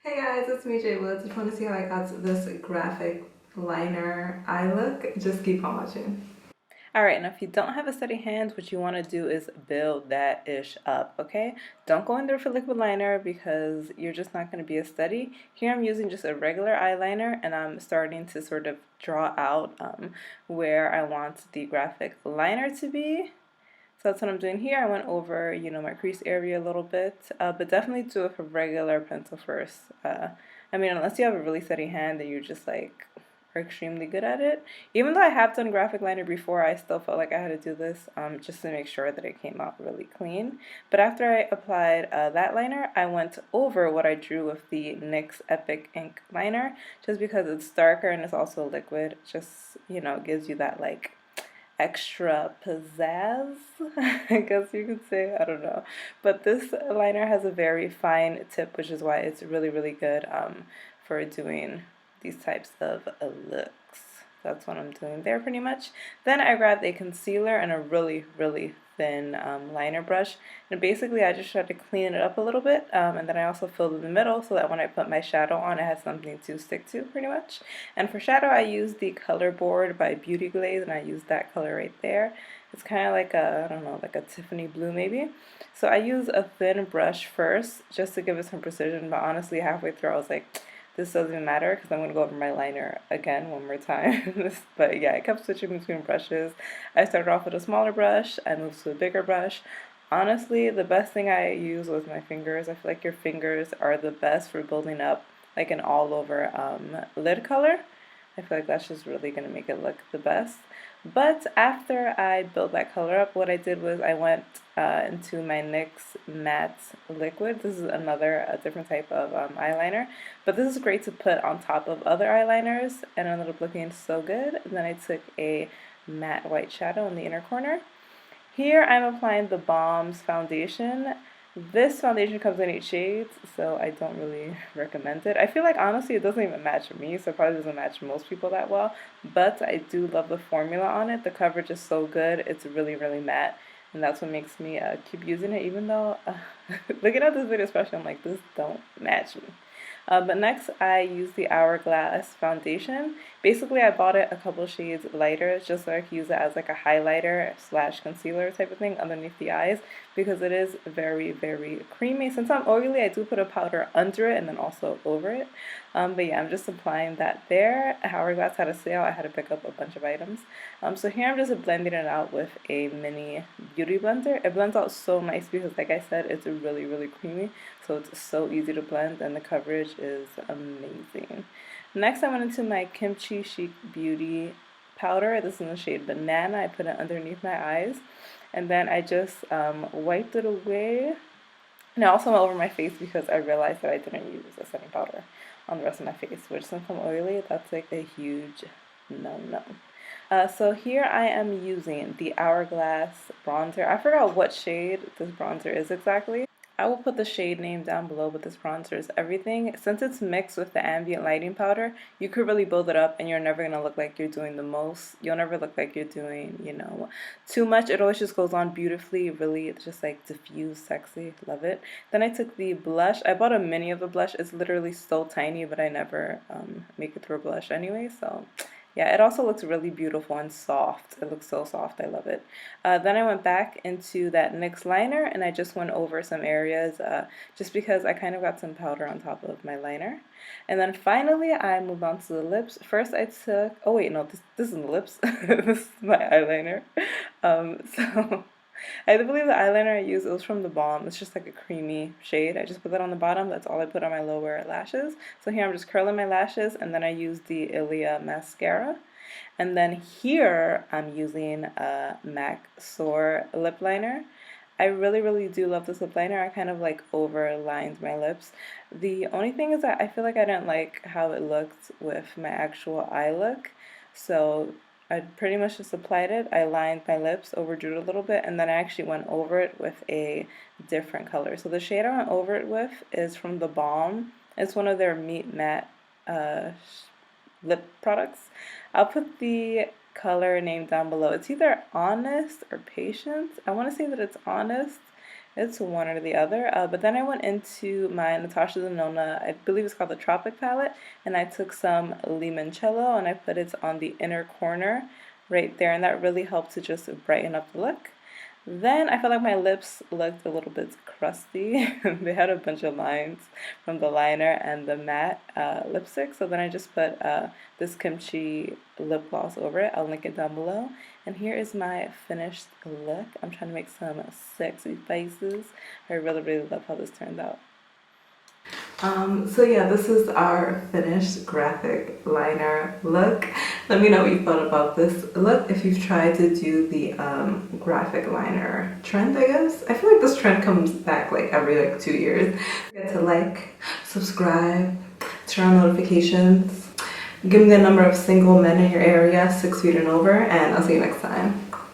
Hey guys, it's me, Jay Woods. If you want to see how I got this graphic liner eye look, just keep on watching. Alright, now if you don't have a steady hand, what you want to do is build that ish up, okay? Don't go in there for liquid liner because you're just not going to be as steady. Here I'm using just a regular eyeliner and I'm starting to sort of draw out where I want the graphic liner to be. So that's what I'm doing here. I went over, my crease area a little bit, but definitely do it with a regular pencil first. I mean, unless you have a really steady hand and you're just like are extremely good at it. Even though I have done graphic liner before, I still felt like I had to do this just to make sure that it came out really clean. But after I applied that liner, I went over what I drew with the NYX Epic Ink Liner, just because it's darker and it's also liquid. Just, gives you that like extra pizzazz, I guess you could say. I don't know. But this liner has a very fine tip, which is why it's really, really good for doing these types of looks. That's what I'm doing there pretty much. Then I grabbed a concealer and a really, really thin liner brush. And basically I just tried to clean it up a little bit. And then I also filled in the middle so that when I put my shadow on, it has something to stick to pretty much. And for shadow, I used the Color Board by Beauty Glaze, and I used that color right there. It's kind of like a, I don't know, like a Tiffany blue maybe. So I use a thin brush first just to give it some precision, but honestly halfway through I was like, this doesn't even matter because I'm going to go over my liner again one more time. But yeah, I kept switching between brushes. I started off with a smaller brush, I moved to a bigger brush. Honestly, the best thing I use was my fingers. I feel like your fingers are the best for building up like an all over lid color. I feel like that's just really going to make it look the best. But after I built that color up, what I did was I went into my NYX Matte Liquid. This is another, a different type of eyeliner. But this is great to put on top of other eyeliners and it ended up looking so good. And then I took a matte white shadow in the inner corner. Here I'm applying the Balm's foundation. This foundation comes in 8 shades, so I don't really recommend it. I feel like honestly it doesn't even match me, so it probably doesn't match most people that well, but I do love the formula on it. The coverage is so good, it's really, really matte, and that's what makes me keep using it, even though, looking at this video especially, I'm like, this don't match me. But next I use the Hourglass Foundation. Basically I bought it a couple shades lighter just so I could use it as like a highlighter slash concealer type of thing underneath the eyes because it is very, very creamy. Since I'm oily, I do put a powder under it and then also over it. But yeah, I'm just applying that there. Hourglass had a sale. I had to pick up a bunch of items. So here I'm just blending it out with a mini beauty blender. It blends out so nice because like I said, it's really, really creamy. So it's so easy to blend and the coverage is amazing. Next I went into my Kimchi Chic Beauty powder. This is in the shade Banana. I put it underneath my eyes. And then I just wiped it away. And I also went over my face because I realized that I didn't use a setting powder on the rest of my face, which since I'm oily, that's like a huge no-no. So here I am using the Hourglass bronzer. I forgot what shade this bronzer is exactly. I will put the shade name down below, but this bronzer is everything. Since it's mixed with the ambient lighting powder, you could really build it up and you're never going to look like you're doing the most. You'll never look like you're doing, too much. It always just goes on beautifully, really just like diffuse, sexy. Love it. Then I took the blush. I bought a mini of the blush. It's literally so tiny, but I never make it through a blush anyway, so yeah, it also looks really beautiful and soft. It looks so soft. I love it. Then I went back into that NYX liner and I just went over some areas just because I kind of got some powder on top of my liner. And then finally I moved on to the lips. First I took, oh wait, no, this isn't the lips. This is my eyeliner. So I believe the eyeliner I used, it was from the Balm. It's just like a creamy shade. I just put that on the bottom. That's all I put on my lower lashes. So here I'm just curling my lashes, and then I use the Ilia mascara. And then here I'm using a MAC Soar Lip Liner. I really, really do love this lip liner. I kind of like overlined my lips. The only thing is that I feel like I didn't like how it looked with my actual eye look. So I pretty much just applied it. I lined my lips, overdrew it a little bit, and then I actually went over it with a different color. So the shade I went over it with is from the Balm. It's one of their Meet Matte lip products. I'll put the color name down below. It's either Honest or Patience. I want to say that it's Honest. It's one or the other. But then I went into my Natasha Denona, I believe it's called the Tropic palette, and I took some limoncello and I put it on the inner corner right there, and that really helped to just brighten up the look. Then I felt like my lips looked a little bit crusty. They had a bunch of lines from the liner and the matte lipstick. So then I just put this kimchi lip gloss over it. I'll link it down below. And here is my finished look. I'm trying to make some sexy faces. I really, really love how this turned out. So yeah, this is our finished graphic liner look. Let me know what you thought about this look, if you've tried to do the graphic liner trend, I guess. I feel like this trend comes back like every 2 years. Don't forget to like, subscribe, turn on notifications, give me the number of single men in your area, 6 feet and over, and I'll see you next time.